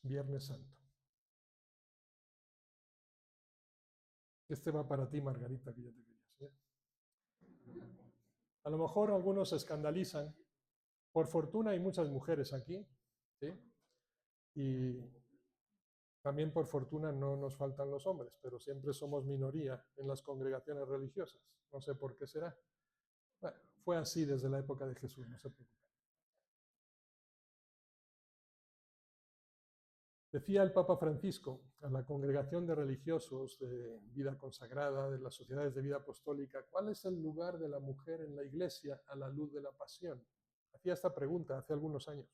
Viernes Santo. Este va para ti, Margarita, que ya te querías, ¿eh? A lo mejor algunos se escandalizan. Por fortuna hay muchas mujeres aquí, ¿sí? Y también por fortuna no nos faltan los hombres, pero siempre somos minoría en las congregaciones religiosas. No sé por qué será. Bueno, fue así desde la época de Jesús, no se preocupen. Decía el Papa Francisco a la congregación de religiosos de vida consagrada, de las sociedades de vida apostólica, ¿cuál es el lugar de la mujer en la iglesia a la luz de la pasión? Hacía esta pregunta hace algunos años.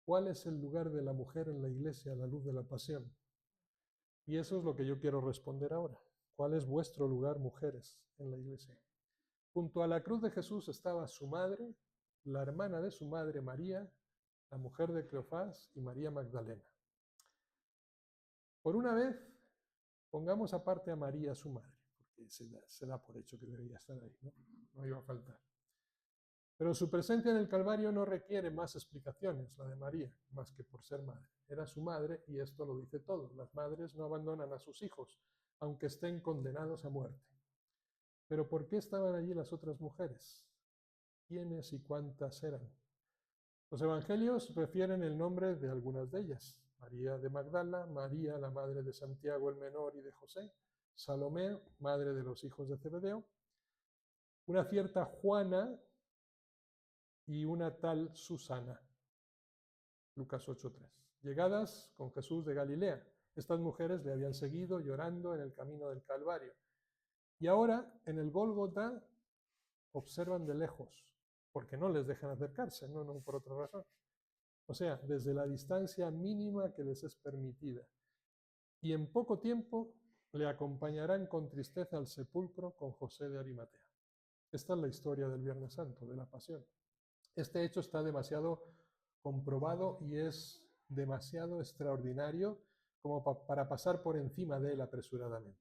¿Cuál es el lugar de la mujer en la iglesia a la luz de la pasión? Y eso es lo que yo quiero responder ahora. ¿Cuál es vuestro lugar, mujeres, en la iglesia? Junto a la cruz de Jesús estaba su madre, la hermana de su madre María, la mujer de Cleofás y María Magdalena. Por una vez, pongamos aparte a María, su madre, porque se da por hecho que debería estar ahí, ¿no? No iba a faltar. Pero su presencia en el Calvario no requiere más explicaciones, la de María, más que por ser madre. Era su madre y esto lo dice todo. Las madres no abandonan a sus hijos, aunque estén condenados a muerte. Pero ¿por qué estaban allí las otras mujeres? ¿Quiénes y cuántas eran? Los evangelios refieren el nombre de algunas de ellas. María de Magdala, María, la madre de Santiago el Menor y de José, Salomé, madre de los hijos de Zebedeo, una cierta Juana y una tal Susana. Lucas 8:3. Llegadas con Jesús de Galilea, estas mujeres le habían seguido llorando en el camino del Calvario. Y ahora, en el Gólgota, observan de lejos, porque no les dejan acercarse, no por otra razón. O sea, desde la distancia mínima que les es permitida. Y en poco tiempo le acompañarán con tristeza al sepulcro con José de Arimatea. Esta es la historia del Viernes Santo, de la Pasión. Este hecho está demasiado comprobado y es demasiado extraordinario como para pasar por encima de él apresuradamente.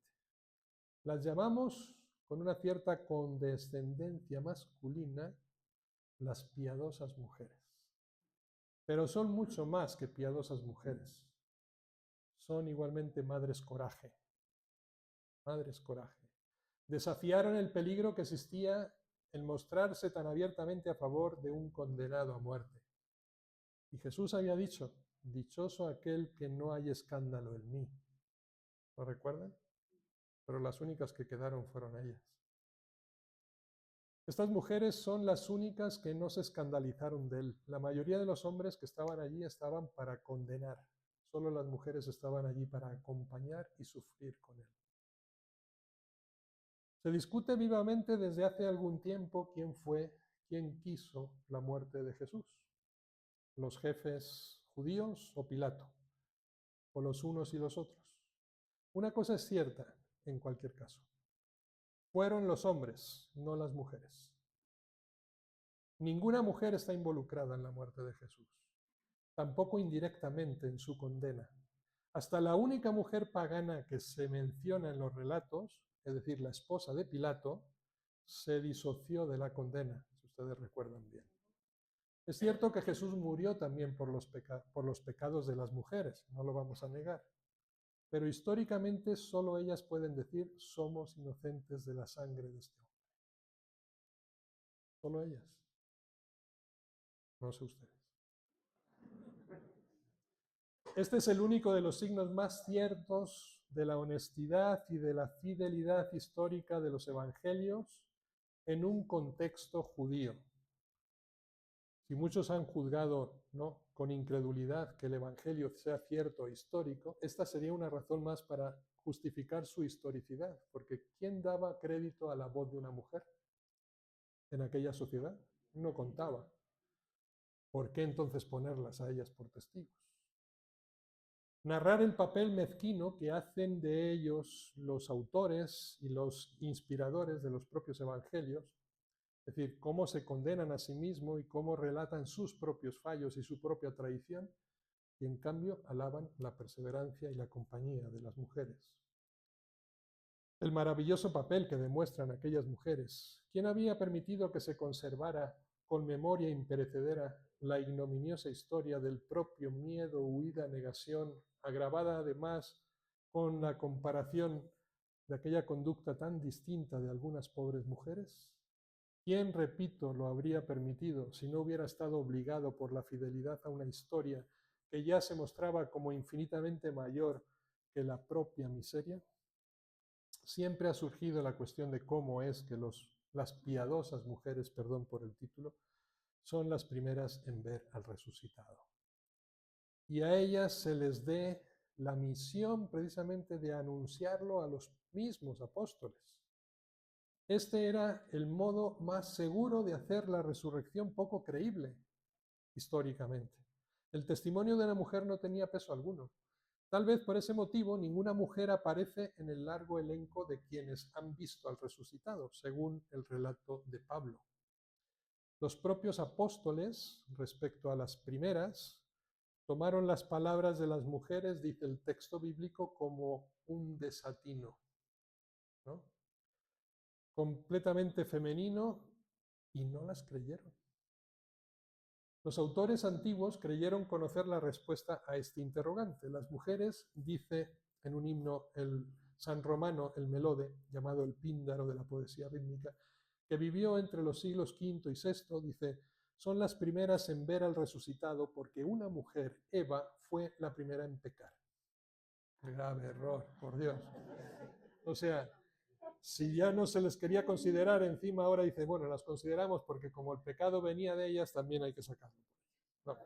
Las llamamos, con una cierta condescendencia masculina, las piadosas mujeres. Pero son mucho más que piadosas mujeres. Son igualmente madres coraje. Madres coraje. Desafiaron el peligro que existía en mostrarse tan abiertamente a favor de un condenado a muerte. Y Jesús había dicho, dichoso aquel que no hay escándalo en mí. ¿Lo recuerdan? Pero las únicas que quedaron fueron ellas. Estas mujeres son las únicas que no se escandalizaron de él. La mayoría de los hombres que estaban allí estaban para condenar. Solo las mujeres estaban allí para acompañar y sufrir con él. Se discute vivamente desde hace algún tiempo quién quiso la muerte de Jesús. Los jefes judíos o Pilato, o los unos y los otros. Una cosa es cierta en cualquier caso. Fueron los hombres, no las mujeres. Ninguna mujer está involucrada en la muerte de Jesús, tampoco indirectamente en su condena. Hasta la única mujer pagana que se menciona en los relatos, es decir, la esposa de Pilato, se disoció de la condena, si ustedes recuerdan bien. Es cierto que Jesús murió también por los pecados de las mujeres, no lo vamos a negar, pero históricamente solo ellas pueden decir somos inocentes de la sangre de este hombre. Solo ellas. No sé ustedes. Este es el único de los signos más ciertos de la honestidad y de la fidelidad histórica de los evangelios en un contexto judío. Si muchos han juzgado, ¿no?, con incredulidad que el evangelio sea cierto e histórico, esta sería una razón más para justificar su historicidad, porque ¿quién daba crédito a la voz de una mujer en aquella sociedad? No contaba. ¿Por qué entonces ponerlas a ellas por testigos? Narrar el papel mezquino que hacen de ellos los autores y los inspiradores de los propios evangelios, es decir, cómo se condenan a sí mismos y cómo relatan sus propios fallos y su propia traición, y en cambio alaban la perseverancia y la compañía de las mujeres. El maravilloso papel que demuestran aquellas mujeres. ¿Quién había permitido que se conservara con memoria imperecedera la ignominiosa historia del propio miedo, huida, negación, agravada además con la comparación de aquella conducta tan distinta de algunas pobres mujeres? ¿Quién, repito, lo habría permitido si no hubiera estado obligado por la fidelidad a una historia que ya se mostraba como infinitamente mayor que la propia miseria? Siempre ha surgido la cuestión de cómo es que las piadosas mujeres, perdón por el título, son las primeras en ver al resucitado. Y a ellas se les dé la misión precisamente de anunciarlo a los mismos apóstoles. Este era el modo más seguro de hacer la resurrección poco creíble históricamente. El testimonio de la mujer no tenía peso alguno. Tal vez por ese motivo ninguna mujer aparece en el largo elenco de quienes han visto al resucitado, según el relato de Pablo. Los propios apóstoles, respecto a las primeras, tomaron las palabras de las mujeres, dice el texto bíblico, como un desatino, ¿no? Completamente femenino, y no las creyeron. Los autores antiguos creyeron conocer la respuesta a este interrogante. Las mujeres, dice en un himno el San Romano, el Melode, llamado el Píndaro de la poesía rítmica, que vivió entre los siglos V y VI, dice: son las primeras en ver al resucitado porque una mujer, Eva, fue la primera en pecar. Grave error, por Dios. O sea, si ya no se les quería considerar, encima ahora dice, bueno, las consideramos porque como el pecado venía de ellas, también hay que sacarlo. No.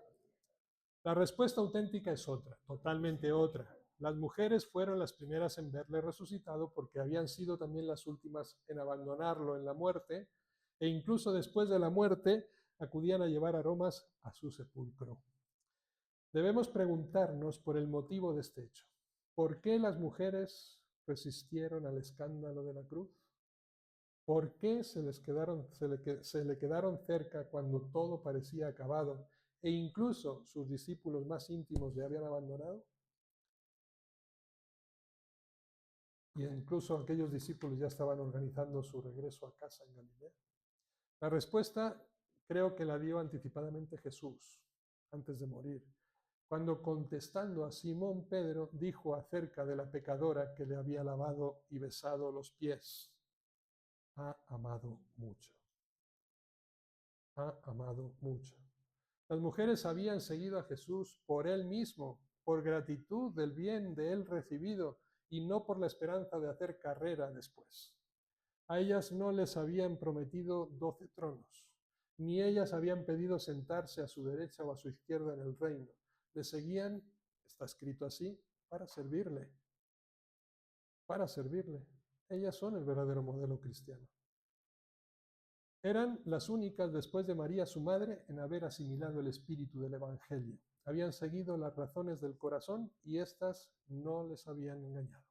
La respuesta auténtica es otra, totalmente otra. Las mujeres fueron las primeras en verle resucitado porque habían sido también las últimas en abandonarlo en la muerte, e incluso después de la muerte acudían a llevar aromas a su sepulcro. Debemos preguntarnos por el motivo de este hecho. ¿Por qué las mujeres resistieron al escándalo de la cruz? ¿Por qué se le quedaron cerca cuando todo parecía acabado e incluso sus discípulos más íntimos le habían abandonado? Y incluso aquellos discípulos ya estaban organizando su regreso a casa en Galilea. La respuesta creo que la dio anticipadamente Jesús antes de morir, cuando contestando a Simón Pedro dijo acerca de la pecadora que le había lavado y besado los pies: ha amado mucho. Ha amado mucho. Las mujeres habían seguido a Jesús por él mismo, por gratitud del bien de él recibido y no por la esperanza de hacer carrera después. A ellas no les habían prometido 12 tronos, ni ellas habían pedido sentarse a su derecha o a su izquierda en el reino. Le seguían, está escrito así, para servirle. Para servirle. Ellas son el verdadero modelo cristiano. Eran las únicas, después de María, su madre, en haber asimilado el espíritu del Evangelio. Habían seguido las razones del corazón y éstas no les habían engañado.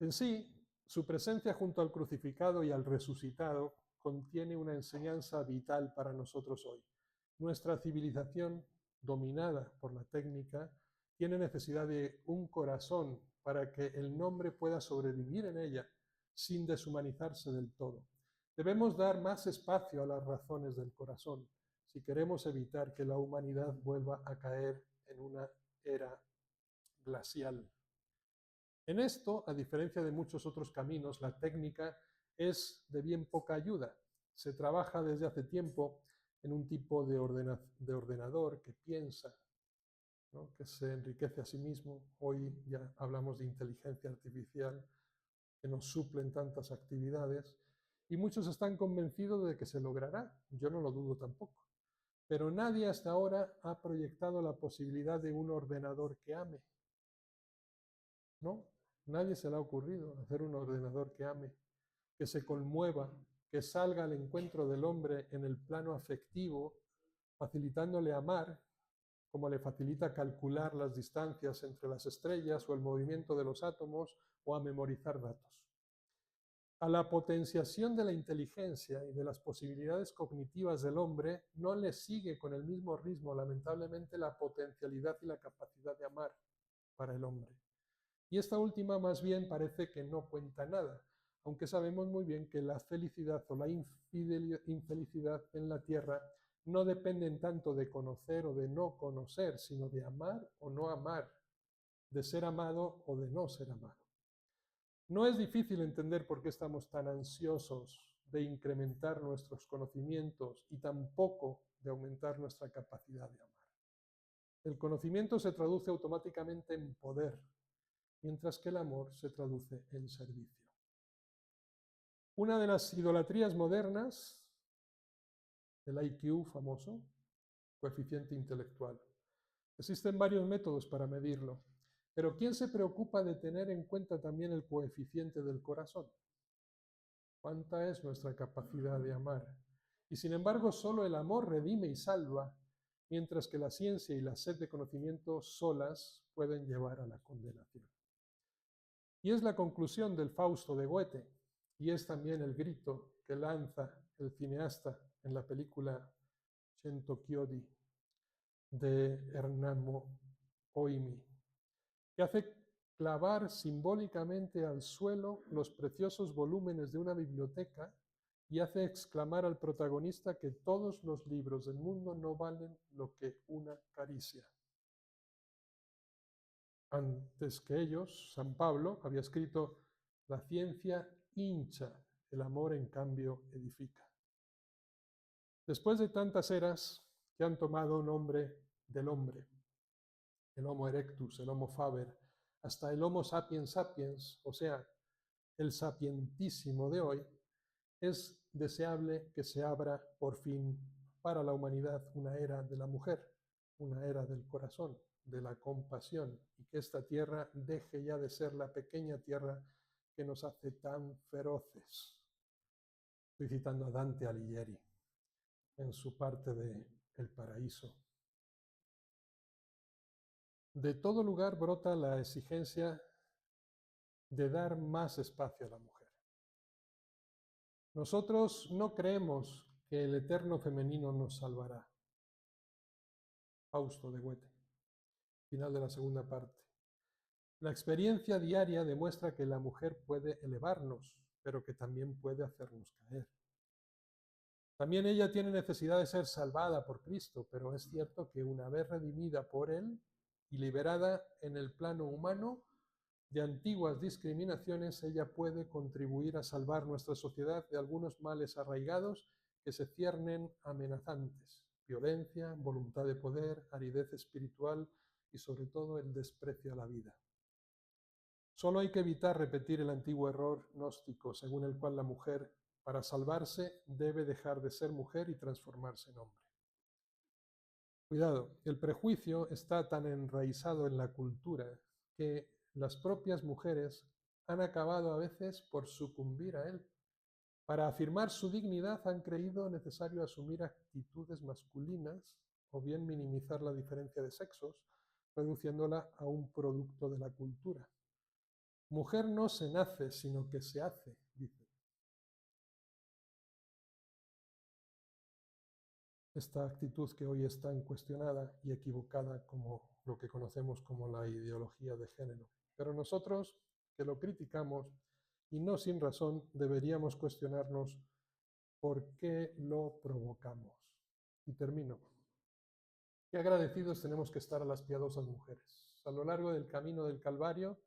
En sí, su presencia junto al crucificado y al resucitado contiene una enseñanza vital para nosotros hoy. Nuestra civilización, dominada por la técnica, tiene necesidad de un corazón para que el nombre pueda sobrevivir en ella sin deshumanizarse del todo. Debemos dar más espacio a las razones del corazón si queremos evitar que la humanidad vuelva a caer en una era glacial. En esto, a diferencia de muchos otros caminos, la técnica es de bien poca ayuda. Se trabaja desde hace tiempo en un tipo de ordenador que piensa, ¿no?, que se enriquece a sí mismo. Hoy ya hablamos de inteligencia artificial, que nos suplen tantas actividades, y muchos están convencidos de que se logrará. Yo no lo dudo tampoco. Pero nadie hasta ahora ha proyectado la posibilidad de un ordenador que ame. ¿No? Nadie se le ha ocurrido hacer un ordenador que ame, que se conmueva, que salga al encuentro del hombre en el plano afectivo, facilitándole amar, como le facilita calcular las distancias entre las estrellas o el movimiento de los átomos o a memorizar datos. A la potenciación de la inteligencia y de las posibilidades cognitivas del hombre no le sigue con el mismo ritmo, lamentablemente, la potencialidad y la capacidad de amar para el hombre. Y esta última más bien parece que no cuenta nada, aunque sabemos muy bien que la felicidad o la infelicidad en la tierra no dependen tanto de conocer o de no conocer, sino de amar o no amar, de ser amado o de no ser amado. No es difícil entender por qué estamos tan ansiosos de incrementar nuestros conocimientos y tampoco de aumentar nuestra capacidad de amar. El conocimiento se traduce automáticamente en poder, mientras que el amor se traduce en servicio. Una de las idolatrías modernas, el IQ famoso, coeficiente intelectual. Existen varios métodos para medirlo, pero ¿quién se preocupa de tener en cuenta también el coeficiente del corazón? ¿Cuánta es nuestra capacidad de amar? Y sin embargo, solo el amor redime y salva, mientras que la ciencia y la sed de conocimiento solas pueden llevar a la condenación. Y es la conclusión del Fausto de Goethe, y es también el grito que lanza el cineasta en la película Cento Chiodi de Hernán Oimi, que hace clavar simbólicamente al suelo los preciosos volúmenes de una biblioteca y hace exclamar al protagonista que todos los libros del mundo no valen lo que una caricia. Antes que ellos, San Pablo había escrito: la ciencia hincha, el amor en cambio edifica. Después de tantas eras que han tomado nombre del hombre, el Homo erectus, el Homo faber, hasta el Homo sapiens sapiens, o sea, el sapientísimo de hoy, es deseable que se abra por fin para la humanidad una era de la mujer, una era del corazón, de la compasión, y que esta tierra deje ya de ser la pequeña tierra que nos hace tan feroces. Estoy citando a Dante Alighieri en su parte de El Paraíso. De todo lugar brota la exigencia de dar más espacio a la mujer. Nosotros no creemos que el eterno femenino nos salvará. Fausto de Goethe, final de la segunda parte. La experiencia diaria demuestra que la mujer puede elevarnos, pero que también puede hacernos caer. También ella tiene necesidad de ser salvada por Cristo, pero es cierto que una vez redimida por Él y liberada en el plano humano de antiguas discriminaciones, ella puede contribuir a salvar nuestra sociedad de algunos males arraigados que se ciernen amenazantes: violencia, voluntad de poder, aridez espiritual y sobre todo el desprecio a la vida. Solo hay que evitar repetir el antiguo error gnóstico, según el cual la mujer, para salvarse, debe dejar de ser mujer y transformarse en hombre. Cuidado, el prejuicio está tan enraizado en la cultura que las propias mujeres han acabado a veces por sucumbir a él. Para afirmar su dignidad han creído necesario asumir actitudes masculinas o bien minimizar la diferencia de sexos, reduciéndola a un producto de la cultura. Mujer no se nace, sino que se hace, dice. Esta actitud que hoy está cuestionada y equivocada como lo que conocemos como la ideología de género. Pero nosotros, que lo criticamos, y no sin razón, deberíamos cuestionarnos por qué lo provocamos. Y termino. Qué agradecidos tenemos que estar a las piadosas mujeres. A lo largo del camino del Calvario,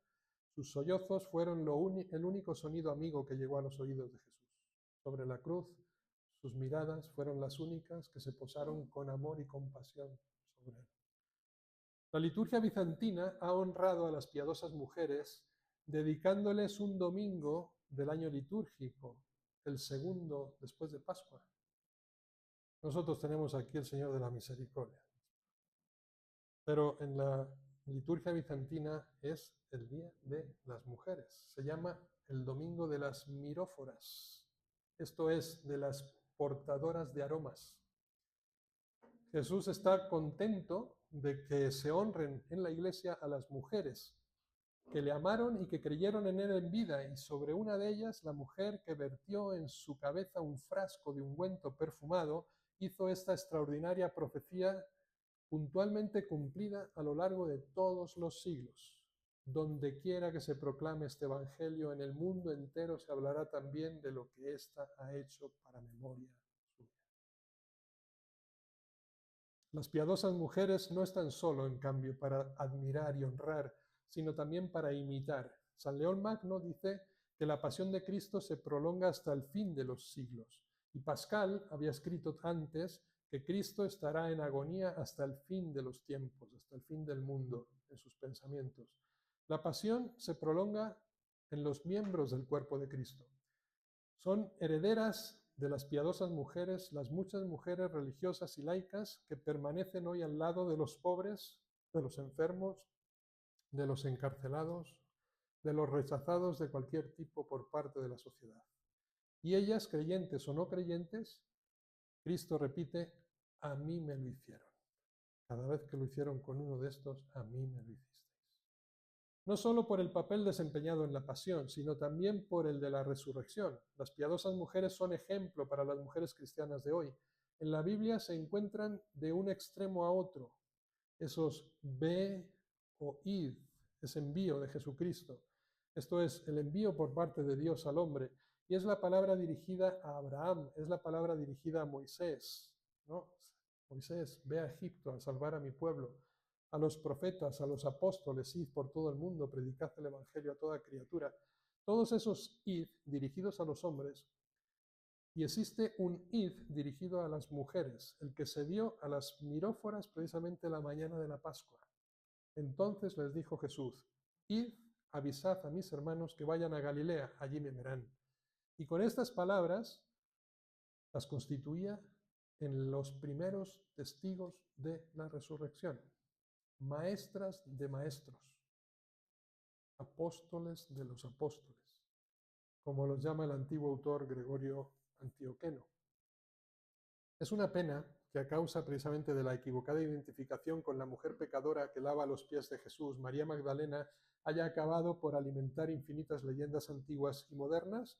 sus sollozos fueron el único sonido amigo que llegó a los oídos de Jesús. Sobre la cruz, sus miradas fueron las únicas que se posaron con amor y compasión sobre él. La liturgia bizantina ha honrado a las piadosas mujeres dedicándoles un domingo del año litúrgico, el segundo después de Pascua. Nosotros tenemos aquí el Señor de la Misericordia. Pero en la liturgia bizantina es el Día de las Mujeres. Se llama el Domingo de las Miróforas. Esto es, de las portadoras de aromas. Jesús está contento de que se honren en la iglesia a las mujeres que le amaron y que creyeron en él en vida, y sobre una de ellas, la mujer que vertió en su cabeza un frasco de ungüento perfumado, hizo esta extraordinaria profecía puntualmente cumplida a lo largo de todos los siglos. donde quiera que se proclame este Evangelio, en el mundo entero se hablará también de lo que ésta ha hecho para memoria suya. Las piadosas mujeres no están solo, en cambio, para admirar y honrar, sino también para imitar. San León Magno dice que la pasión de Cristo se prolonga hasta el fin de los siglos. Y Pascal había escrito antes que Cristo estará en agonía hasta el fin de los tiempos, hasta el fin del mundo, en sus pensamientos. La pasión se prolonga en los miembros del cuerpo de Cristo. Son herederas de las piadosas mujeres, las muchas mujeres religiosas y laicas que permanecen hoy al lado de los pobres, de los enfermos, de los encarcelados, de los rechazados de cualquier tipo por parte de la sociedad. Y ellas, creyentes o no creyentes, Cristo repite, a mí me lo hicieron. Cada vez que lo hicieron con uno de estos, a mí me lo hicisteis. No solo por el papel desempeñado en la pasión, sino también por el de la resurrección. Las piadosas mujeres son ejemplo para las mujeres cristianas de hoy. En la Biblia se encuentran de un extremo a otro esos ve o id, ese envío de Jesucristo. Esto es el envío por parte de Dios al hombre. Y es la palabra dirigida a Abraham, es la palabra dirigida a Moisés, ¿no? Moisés, ve a Egipto a salvar a mi pueblo. A los profetas, a los apóstoles, id por todo el mundo, predicad el evangelio a toda criatura. Todos esos id dirigidos a los hombres, y existe un id dirigido a las mujeres, el que se dio a las miróforas precisamente la mañana de la Pascua. Entonces les dijo Jesús, id, avisad a mis hermanos que vayan a Galilea, allí me verán. Y con estas palabras las constituía en los primeros testigos de la resurrección, maestras de maestros, apóstoles de los apóstoles, como los llama el antiguo autor Gregorio Antioqueno. Es una pena que a causa precisamente de la equivocada identificación con la mujer pecadora que lava los pies de Jesús, María Magdalena haya acabado por alimentar infinitas leyendas antiguas y modernas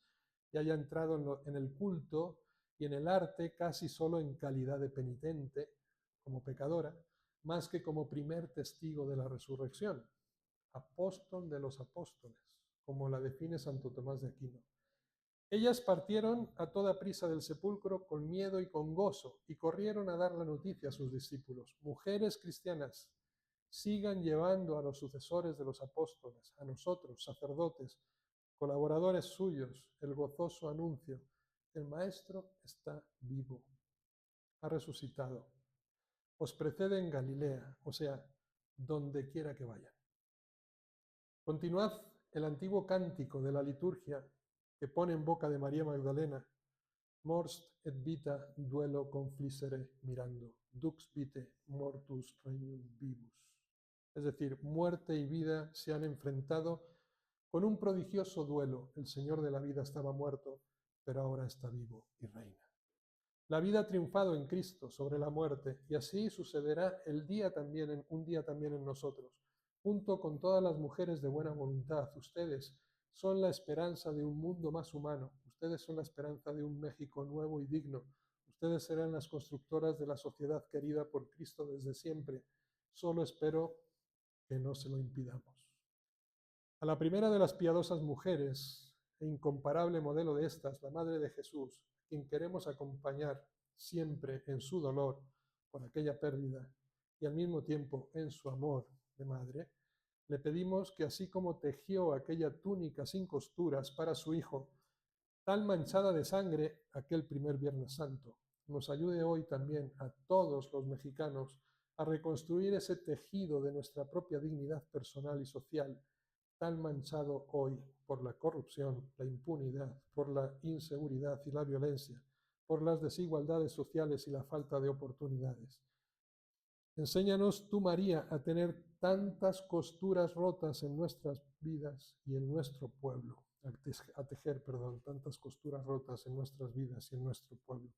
y haya entrado en el culto y en el arte casi solo en calidad de penitente, como pecadora, más que como primer testigo de la resurrección, apóstol de los apóstoles, como la define Santo Tomás de Aquino. Ellas partieron a toda prisa del sepulcro con miedo y con gozo y corrieron a dar la noticia a sus discípulos. Mujeres cristianas, sigan llevando a los sucesores de los apóstoles, a nosotros, sacerdotes, colaboradores suyos, el gozoso anuncio. El Maestro está vivo, ha resucitado. Os precede en Galilea, o sea, donde quiera que vayan. Continuad el antiguo cántico de la liturgia que pone en boca de María Magdalena, morst et vita duelo conflicere mirando, dux vitae mortus regnum vivus. Es decir, muerte y vida se han enfrentado con un prodigioso duelo. El Señor de la vida estaba muerto, pero ahora está vivo y reina. La vida ha triunfado en Cristo sobre la muerte, y así sucederá un día también en nosotros. Junto con todas las mujeres de buena voluntad, ustedes son la esperanza de un mundo más humano. Ustedes son la esperanza de un México nuevo y digno. Ustedes serán las constructoras de la sociedad querida por Cristo desde siempre. Solo espero que no se lo impidamos. A la primera de las piadosas mujeres, e incomparable modelo de estas, la Madre de Jesús, quien queremos acompañar siempre en su dolor por aquella pérdida y al mismo tiempo en su amor de madre, le pedimos que así como tejió aquella túnica sin costuras para su hijo, tan manchada de sangre aquel primer Viernes Santo, nos ayude hoy también a todos los mexicanos a reconstruir ese tejido de nuestra propia dignidad personal y social, tan manchado hoy por la corrupción, la impunidad, por la inseguridad y la violencia, por las desigualdades sociales y la falta de oportunidades. Enséñanos tú, María, a tener tantas costuras rotas en nuestras vidas y en nuestro pueblo, a tejer, tantas costuras rotas en nuestras vidas y en nuestro pueblo.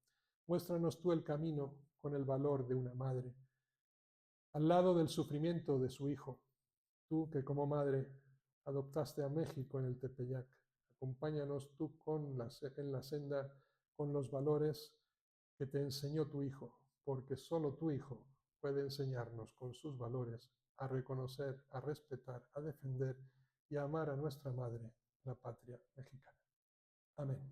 Muéstranos tú el camino con el valor de una madre. Al lado del sufrimiento de su hijo, tú que como madre adoptaste a México en el Tepeyac, acompáñanos tú en la senda con los valores que te enseñó tu hijo, porque solo tu hijo puede enseñarnos con sus valores a reconocer, a respetar, a defender y a amar a nuestra madre, la patria mexicana. Amén.